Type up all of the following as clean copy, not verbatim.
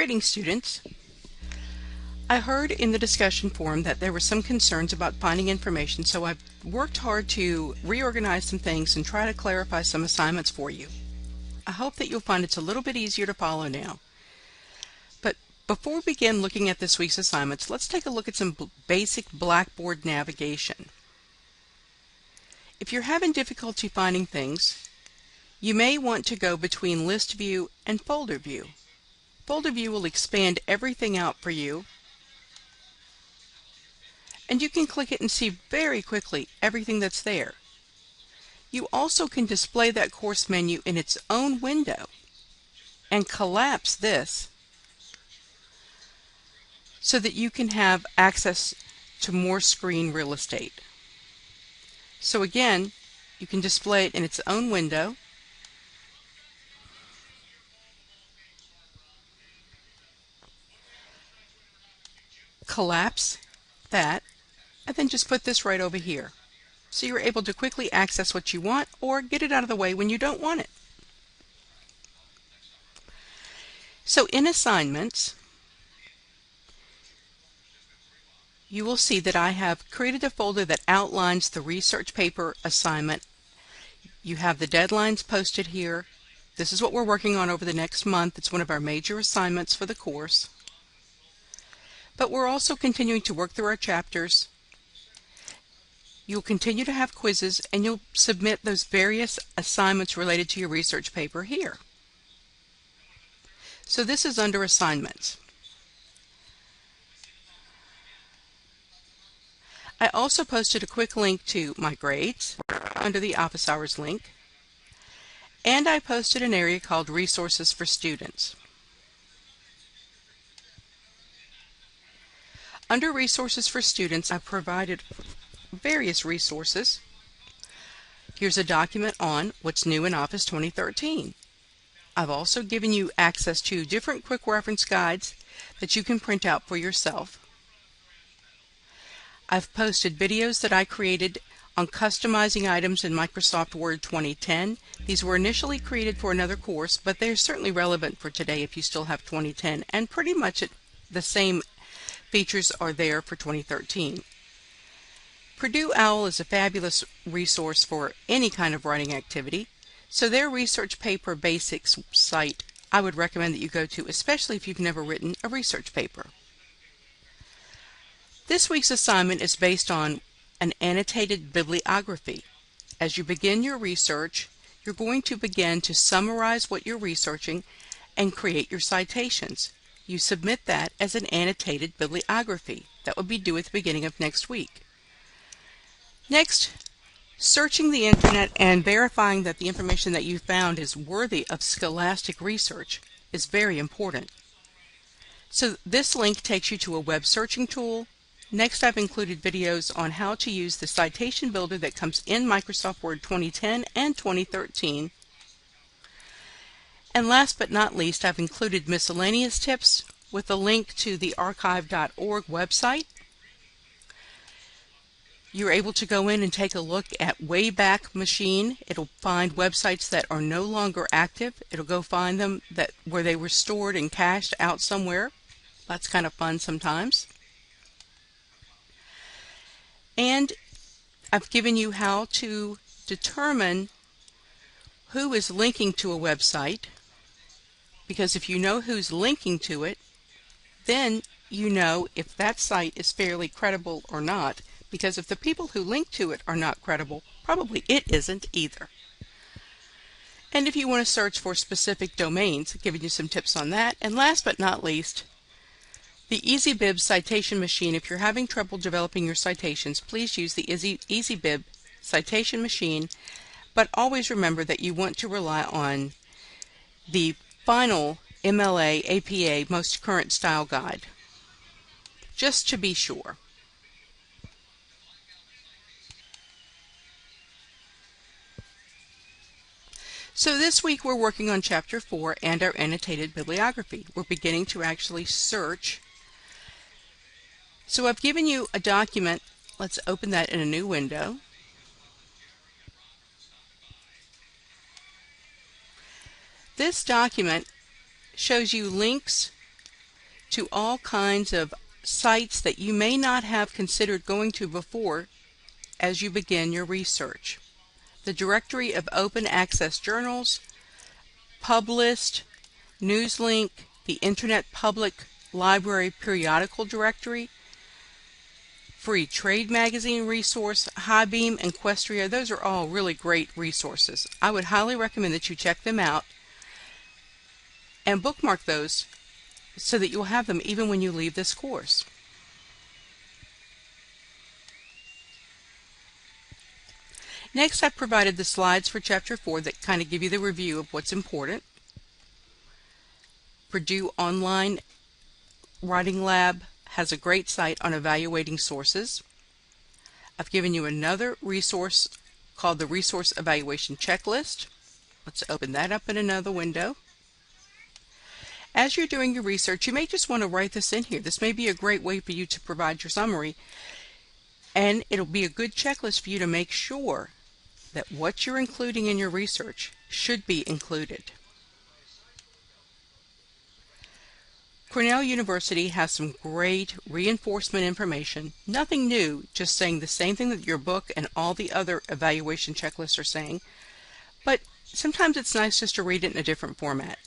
Greetings, students. I heard in the discussion forum that there were some concerns about finding information, so I've worked hard to reorganize some things and try to clarify some assignments for you. I hope that you'll find it's a little bit easier to follow now. But before we begin looking at this week's assignments, let's take a look at some basic Blackboard navigation. If you're having difficulty finding things, you may want to go between List View and Folder View. Folder View will expand everything out for you, and you can click it and see very quickly everything that's there. You also can display that course menu in its own window and collapse this so that you can have access to more screen real estate. So again, you can display it in its own window. Collapse that, and then just put this right over here. So you're able to quickly access what you want or get it out of the way when you don't want it. So in assignments, you will see that I have created a folder that outlines the research paper assignment. You have the deadlines posted here. This is what we're working on over the next month. It's one of our major assignments for the course. But we're also continuing to work through our chapters. You'll continue to have quizzes, and you'll submit those various assignments related to your research paper here. So this is under assignments. I also posted a quick link to my grades under the office hours link, and I posted an area called resources for students. Under resources for students, I've provided various resources. Here's a document on what's new in Office 2013. I've also given you access to different quick reference guides that you can print out for yourself. I've posted videos that I created on customizing items in Microsoft Word 2010. These were initially created for another course, but they're certainly relevant for today if you still have 2010, and pretty much the same features are there for 2013. Purdue OWL is a fabulous resource for any kind of writing activity, so their research paper basics site I would recommend that you go to, especially if you've never written a research paper. This week's assignment is based on an annotated bibliography. As you begin your research, you're going to begin to summarize what you're researching and create your citations. You submit that as an annotated bibliography. That would be due at the beginning of next week. Next, searching the internet and verifying that the information that you found is worthy of scholastic research is very important. So this link takes you to a web searching tool. Next, I've included videos on how to use the citation builder that comes in Microsoft Word 2010 and 2013. And last but not least, I've included miscellaneous tips with a link to the archive.org website. You're able to go in and take a look at Wayback Machine. It'll find websites that are no longer active. It'll go find them where they were stored and cached out somewhere. That's kind of fun sometimes. And I've given you how to determine who is linking to a website, because if you know who's linking to it, then you know if that site is fairly credible or not, because if the people who link to it are not credible, probably it isn't either. And if you want to search for specific domains, I've given you some tips on that. And last but not least, the EasyBib citation machine. If you're having trouble developing your citations, please use the EasyBib citation machine, but always remember that you want to rely on the final MLA APA most current style guide, just to be sure. So this week we're working on Chapter 4 and our annotated bibliography. We're beginning to actually search. So I've given you a document. Let's open that in a new window. This document shows you links to all kinds of sites that you may not have considered going to before as you begin your research. The directory of open access journals, PubList, NewsLink, the Internet Public Library Periodical Directory, Free Trade Magazine resource, HighBeam, and Questria. Those are all really great resources. I would highly recommend that you check them out and bookmark those so that you'll have them even when you leave this course. Next, I've provided the slides for Chapter 4 that kind of give you the review of what's important. Purdue Online Writing Lab has a great site on evaluating sources. I've given you another resource called the Resource Evaluation Checklist. Let's open that up in another window. As you're doing your research, you may just want to write this in here. This may be a great way for you to provide your summary, and it'll be a good checklist for you to make sure that what you're including in your research should be included. Cornell University has some great reinforcement information. Nothing new, just saying the same thing that your book and all the other evaluation checklists are saying, but sometimes it's nice just to read it in a different format.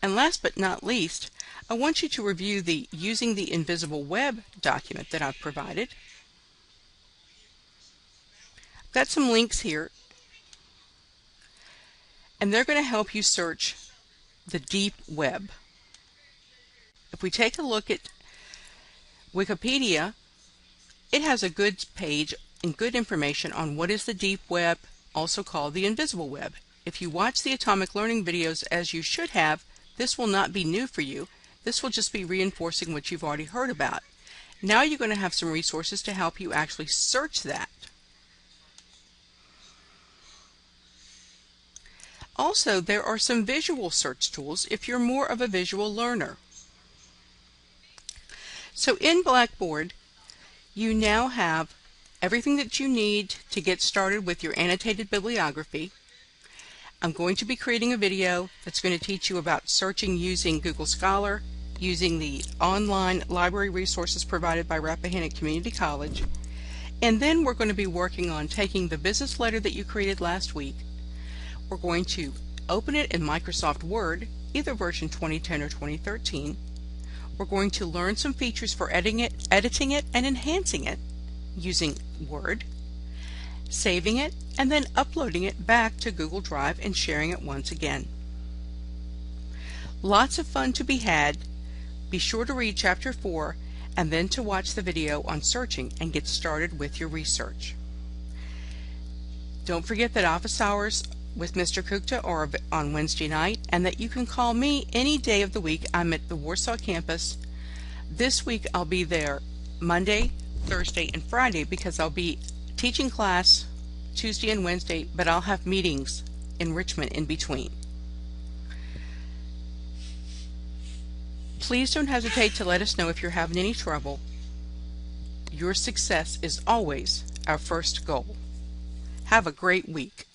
And last but not least, I want you to review the Using the Invisible Web document that I've provided. I've got some links here, and they're going to help you search the deep web. If we take a look at Wikipedia, it has a good page and good information on what is the deep web, also called the invisible web. If you watch the Atomic Learning videos, as you should have, this will not be new for you. This will just be reinforcing what you've already heard about. Now you're going to have some resources to help you actually search that. Also, there are some visual search tools if you're more of a visual learner. So in Blackboard, you now have everything that you need to get started with your annotated bibliography. I'm going to be creating a video that's going to teach you about searching using Google Scholar, using the online library resources provided by Rappahannock Community College, and then we're going to be working on taking the business letter that you created last week. We're going to open it in Microsoft Word, either version 2010 or 2013. We're going to learn some features for editing it and enhancing it using Word, saving it, and then uploading it back to Google Drive and sharing it once again. Lots of fun to be had. Be sure to read Chapter 4 and then to watch the video on searching and get started with your research. Don't forget that office hours with Mr. Kukta are on Wednesday night, and that you can call me any day of the week. I'm at the Warsaw campus. This week I'll be there Monday, Thursday, and Friday because I'll be teaching class Tuesday and Wednesday, but I'll have meetings in Richmond in between. Please don't hesitate to let us know if you're having any trouble. Your success is always our first goal. Have a great week.